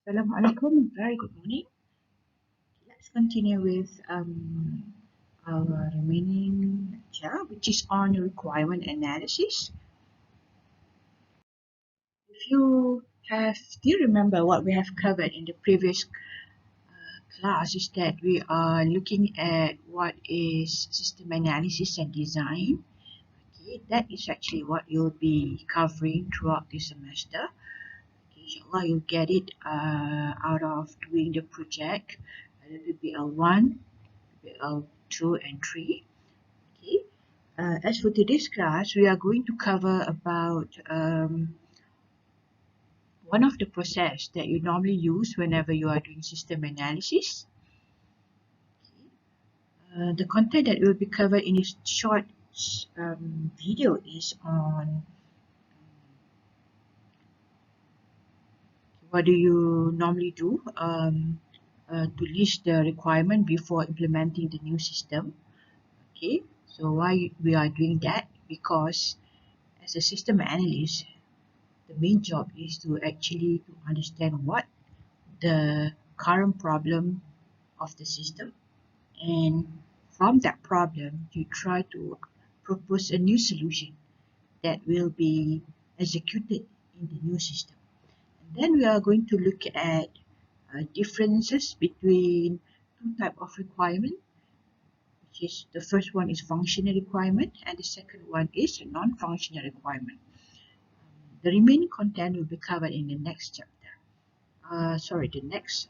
Assalamualaikum, very good morning. Let's continue with our remaining lecture, which is on requirement analysis. If you still remember what we have covered in the previous class, is that we are looking at what is system analysis and design. Okay, that is actually what you'll be covering throughout this semester. Inshallah, you'll get it out of doing the project, PPL1, PPL2 and 3. Okay. As for today's class, we are going to cover about one of the process that you normally use whenever you are doing system analysis. The content that will be covered in this short video is on what do you normally do to list the requirement before implementing the new system. Okay, so why we are doing that? Because as a system analyst, the main job is to actually understand what the current problem of the system, and from that problem you try to propose a new solution that will be executed in the new system. And then we are going to look at differences between two types of requirement, which is the first one is functional requirement and the second one is a non-functional requirement. The remaining content will be covered in the next chapter. The next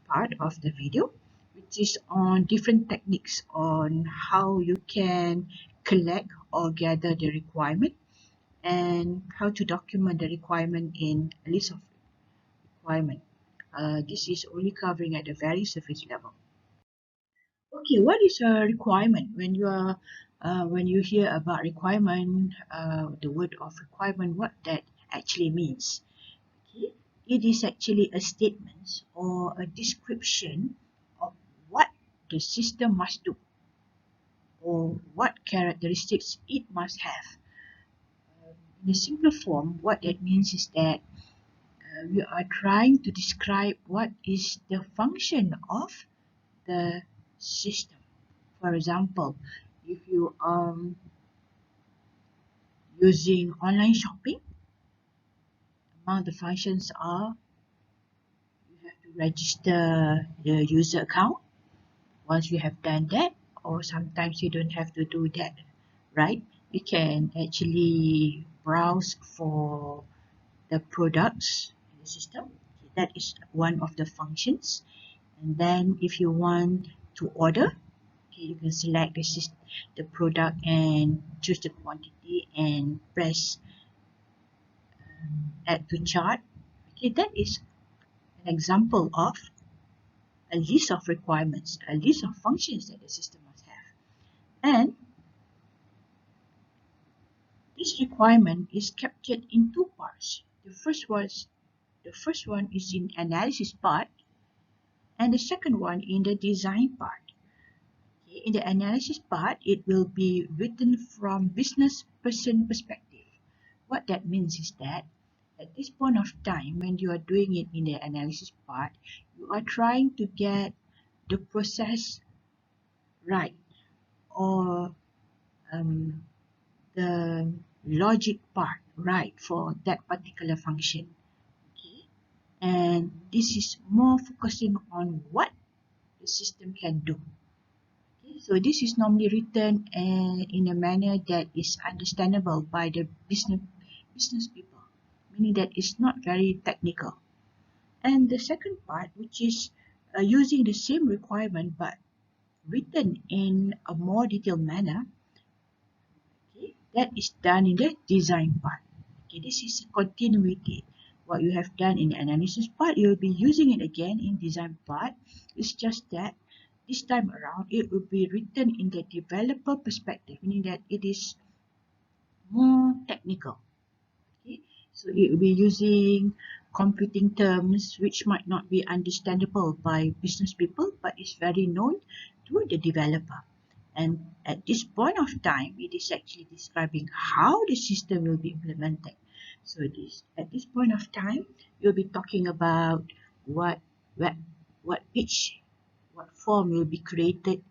part of the video, which is on different techniques on how you can collect or gather the requirement and how to document the requirement in a list of requirement. This is only covering at a very surface level. Okay, what is a requirement? When you hear about requirement, the word of requirement, what that actually means? Okay, it is actually a statement or a description of what the system must do or what characteristics it must have. In a simpler form, what that means is that we are trying to describe what is the function of the system. For example, if you are using online shopping, among the functions are you have to register the user account. Once you have done that, or sometimes you don't have to do that, right? You can actually browse for the products in the system. That is one of the functions. And then if you want to order, okay, you can select the product and choose the quantity and press add to chart. Okay, that is an example of a list of requirements, a list of functions that the system must have. And this requirement is captured in two parts. The first one is in analysis part, and the second one in the design part. Okay, in the analysis part, it will be written from business person perspective. What that means is that at this point of time, when you are doing it in the analysis part, you are trying to get the process right, or the logic part right for that particular function. Okay, and this is more focusing on what the system can do. Okay, so this is normally written in a manner that is understandable by the business people, meaning that it's not very technical. And the second part, which is using the same requirement but written in a more detailed manner, okay, that is done in the design part. Okay, this is continuity. What you have done in the analysis part, you will be using it again in design part. It's just that this time around, it will be written in the developer perspective, meaning that it is more technical. Okay, so it will be using computing terms which might not be understandable by business people, but is very known to the developer. And at this point of time, it is actually describing how the system will be implemented. So at this point of time, you'll be talking about what what what page, what form will be created.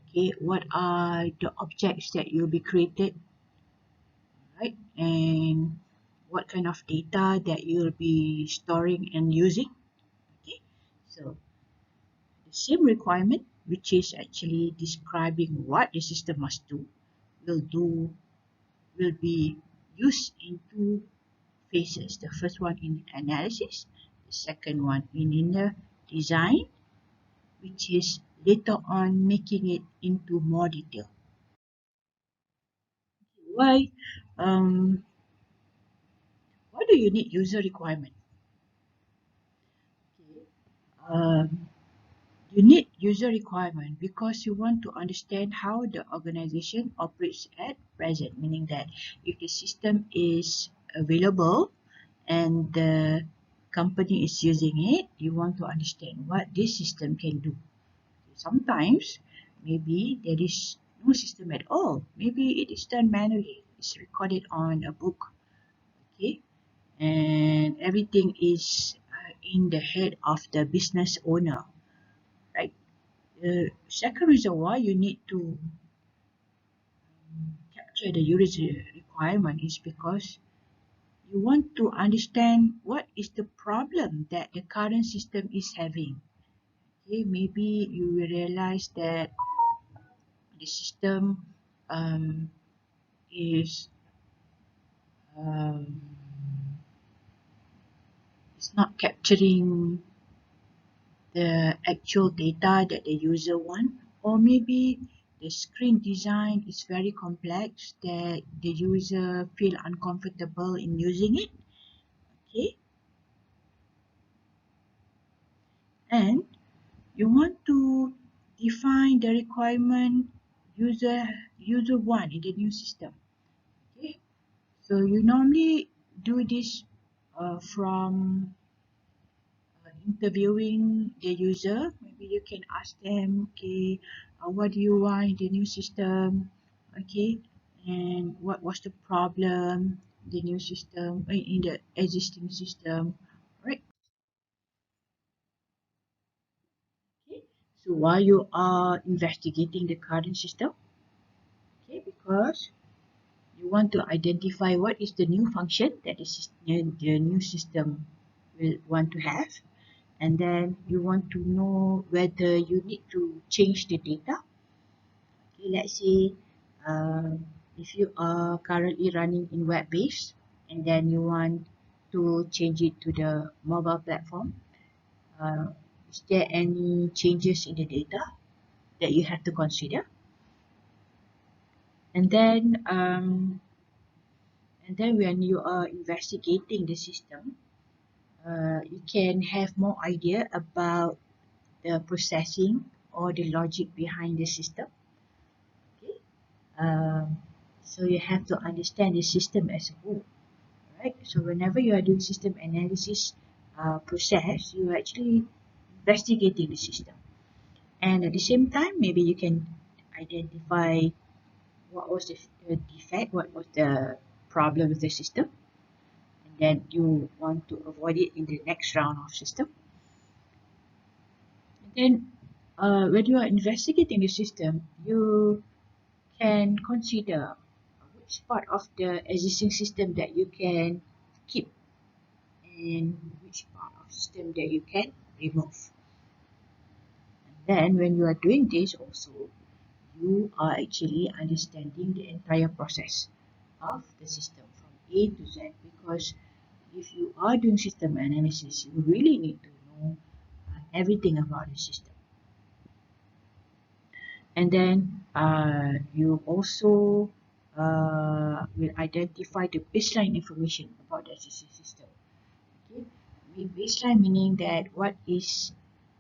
Okay, what are the objects that will be created, right? And what kind of data that you'll be storing and using. Okay, so the same requirement, which is actually describing what the system must do will be used in two phases. The first one in analysis, the second one in the design, which is later on making it into more detail. Why? Um, why do you need user requirement? Okay. Um, you need user requirement because you want to understand how the organization operates at present, meaning that if the system is available and the company is using it, you want to understand what this system can do. Sometimes maybe there is no system at all. Maybe it is done manually. It's recorded on a book, okay, and everything is in the head of the business owner, right? The second reason why you need to capture the user requirement is because you want to understand what is the problem that the current system is having. Okay, maybe you will realize that the system um, is um, is not capturing the actual data that the user want, or maybe the screen design is very complex that the user feel uncomfortable in using it. Okay, and you want to define the requirement user user want in the new system. Okay, so you normally do this from interviewing the user. Maybe you can ask them, okay, what do you want in the new system? Okay, and what was the problem in the new system, in the existing system, right? Okay, so while you are investigating the current system, okay, because you want to identify what is the new function that the new system will want to have, and then you want to know whether you need to change the data. Okay, let's say if you are currently running in web based and then you want to change it to the mobile platform, uh, is there any changes in the data that you have to consider? And then when you are investigating the system, you can have more idea about the processing or the logic behind the system. Okay? Um, so you have to understand the system as a whole, right? So whenever you are doing system analysis process, you are actually investigating the system. And at the same time, maybe you can identify what was the defect, what was the problem with the system, and then you want to avoid it in the next round of system. And then when you are investigating the system, you can consider which part of the existing system that you can keep and which part of system that you can remove. And then when you are doing this also, you are actually understanding the entire process of the system from A to Z, because if you are doing system analysis, you really need to know everything about the system. And then you also will identify the baseline information about the existing system. Okay? Baseline meaning that what is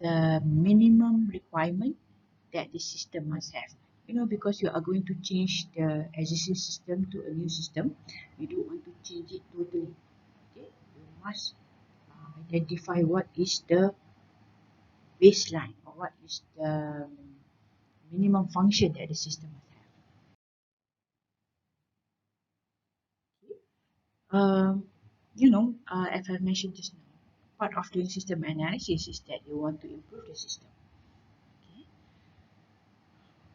the minimum requirement that the system must have. You know, because you are going to change the existing system to a new system, you don't want to change it totally. Okay? You must identify what is the baseline or what is the minimum function that the system must have. as I mentioned just now, part of doing system analysis is that you want to improve the system. Okay.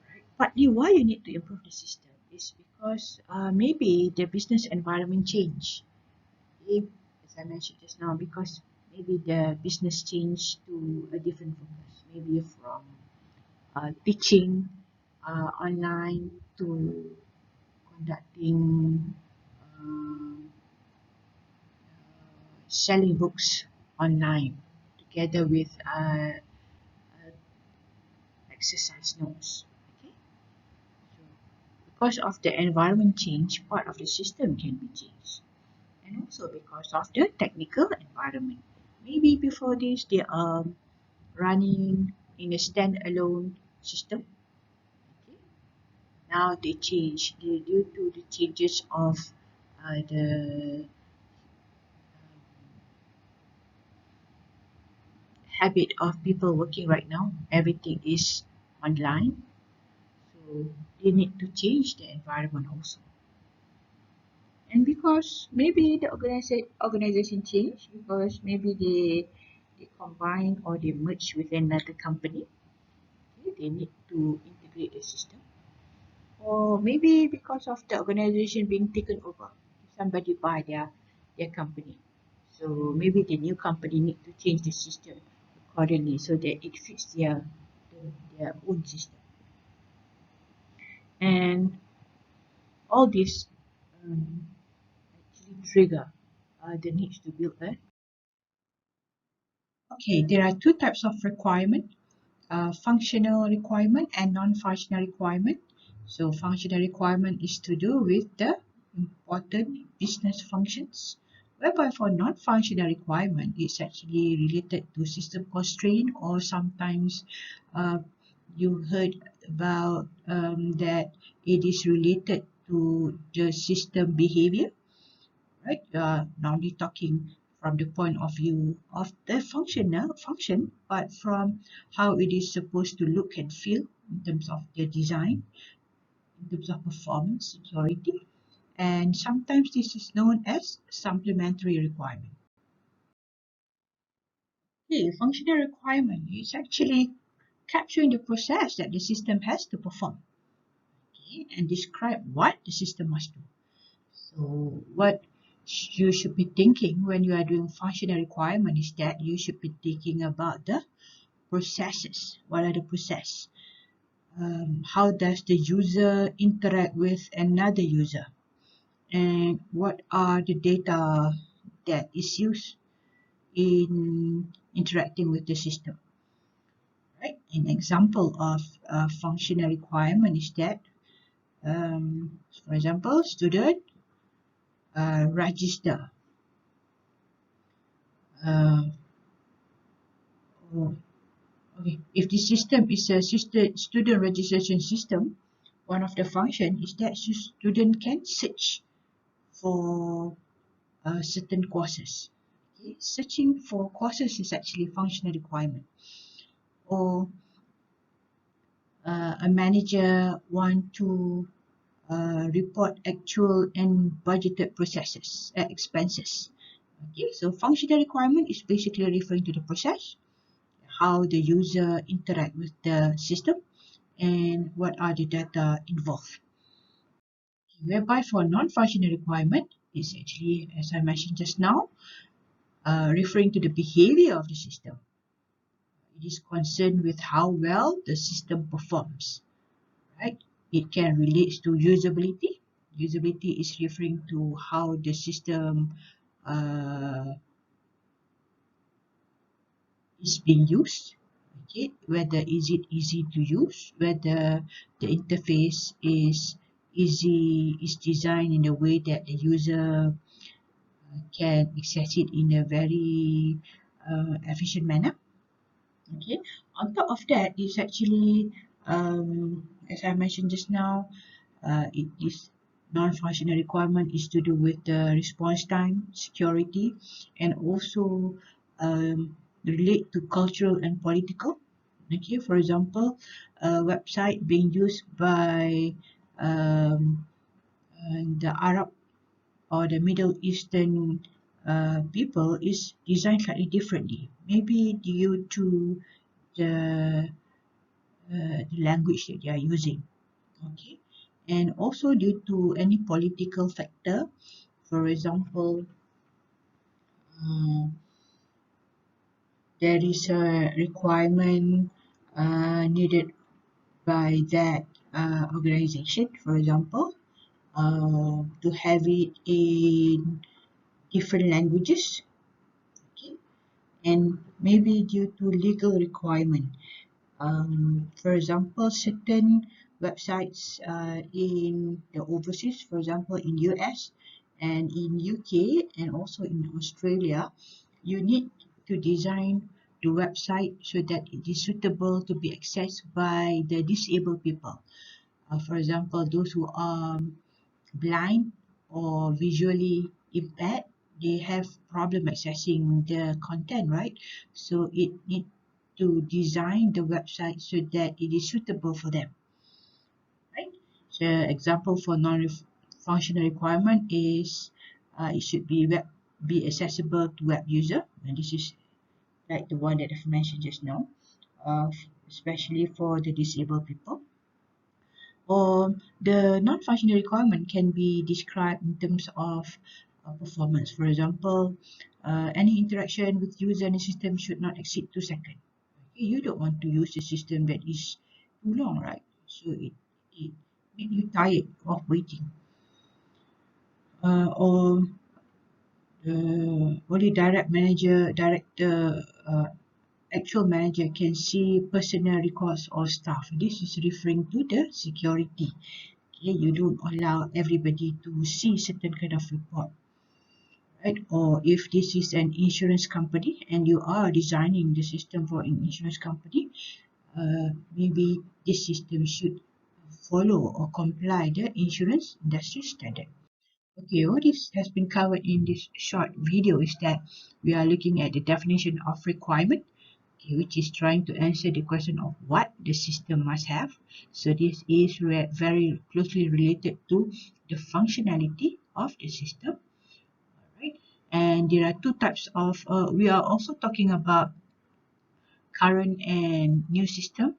Right. Partly why you need to improve the system is because maybe the business environment change. If, as I mentioned just now, because maybe the business changed to a different focus, maybe from teaching online to conducting selling books online together with exercise notes. Okay, so because of the environment change, part of the system can be changed, and also because of the technical environment. Maybe before this they are running in a standalone system. Okay, now they change due to the changes of the habit of people working right now. Everything is online, so they need to change the environment also. And because maybe the organization changed, because maybe they combine or they merge with another company, okay, they need to integrate the system. Or maybe because of the organization being taken over, somebody buy their company. So maybe the new company need to change the system accordingly so that it fits their own system. And all this um, actually trigger the needs to build a. Okay, there are two types of requirement, functional requirement and non-functional requirement. So functional requirement is to do with the important business functions, whereby for non-functional requirement, it's actually related to system constraint, or sometimes uh, you heard about that it is related to the system behavior, right? Normally talking from the point of view of the function, but from how it is supposed to look and feel in terms of the design, in terms of performance, security, and sometimes this is known as supplementary requirement. The functional requirement is actually capturing the process that the system has to perform, okay, and describe what the system must do. So what you should be thinking when you are doing functional requirement is that you should be thinking about the processes. What are the process? How does the user interact with another user? And what are the data that is used in interacting with the system? Right? An example of a functional requirement is that, for example, student register. Uh, oh, okay. If the system is a student registration system, one of the function is that student can search for certain courses. Okay? Searching for courses is actually functional requirement. Or a manager want to report actual and budgeted processes, expenses. Okay, so functional requirement is basically referring to the process, how the user interact with the system, and what are the data involved. Whereby for non-functional requirement is actually, as I mentioned just now, referring to the behavior of the system. It is concerned with how well the system performs, right? It can relate to usability. Usability is referring to how the system uh, is being used. Okay, whether is it easy to use, whether the interface is designed in a way that the user can access it in a very efficient manner. Okay, on top of that is actually as I mentioned just now, it is non-functional requirement is to do with the response time, security, and also relate to cultural and political. Okay, for example, a website being used by um, the Arab or the Middle Eastern people is designed slightly differently, maybe due to the language that they are using, okay, and also due to any political factor. For example, uh, there is a requirement needed by that organization, for example, to have it in different languages, okay, and maybe due to legal requirement. For example, certain websites in the overseas, for example, in US and in UK and also in Australia, you need to design the website so that it is suitable to be accessed by the disabled people. For example, those who are blind or visually impaired, they have problem accessing the content, right? So it need to design the website so that it is suitable for them, right? So example for non-functional requirement is it should be accessible to web user, and this is like the one that I've mentioned just now, uh, especially for the disabled people. Or the non-functional requirement can be described in terms of performance. For example, any interaction with user and the system should not exceed 2 seconds. Okay, you don't want to use a system that is too long, right? So it makes you tired of waiting. Or only director, actual manager can see personal records or staff. This is referring to the security. Okay, you don't allow everybody to see certain kind of report, right? Or if this is an insurance company and you are designing the system for an insurance company, maybe this system should follow or comply the insurance industry standard. Okay, what is has been covered in this short video is that we are looking at the definition of requirement, okay, which is trying to answer the question of what the system must have. So this is very closely related to the functionality of the system, right? And there are two types of, we are also talking about current and new system,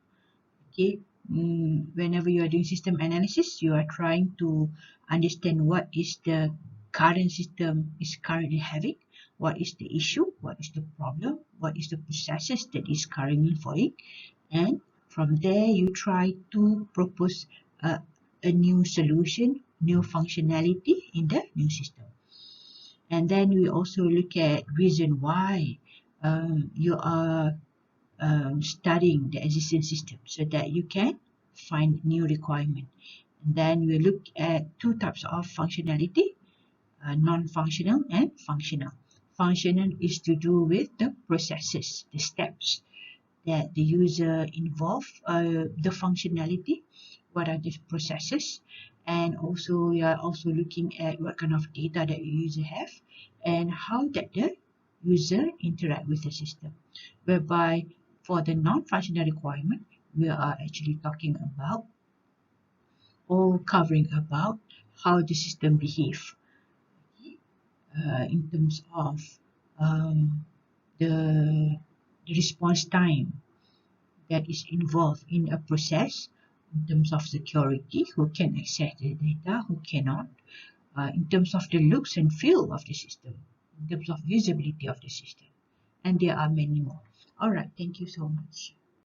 okay. Whenever you are doing system analysis, you are trying to understand what is the current system is currently having, what is the issue, what is the problem, what is the processes that is currently following, and from there you try to propose a new solution, new functionality in the new system. And then we also look at reason why you are studying the existing system so that you can find new requirement. And then we look at two types of functionality, non-functional and functional. Functional is to do with the processes, the steps that the user involve, the functionality, what are these processes, and also we are also looking at what kind of data that the user have and how that the user interact with the system, whereby for the non-functional requirement we are actually talking about or covering about how the system behave, in terms of um, the response time that is involved in a process, in terms of security, who can access the data, who cannot, in terms of the looks and feel of the system, in terms of usability of the system, and there are many more. All right, thank you so much.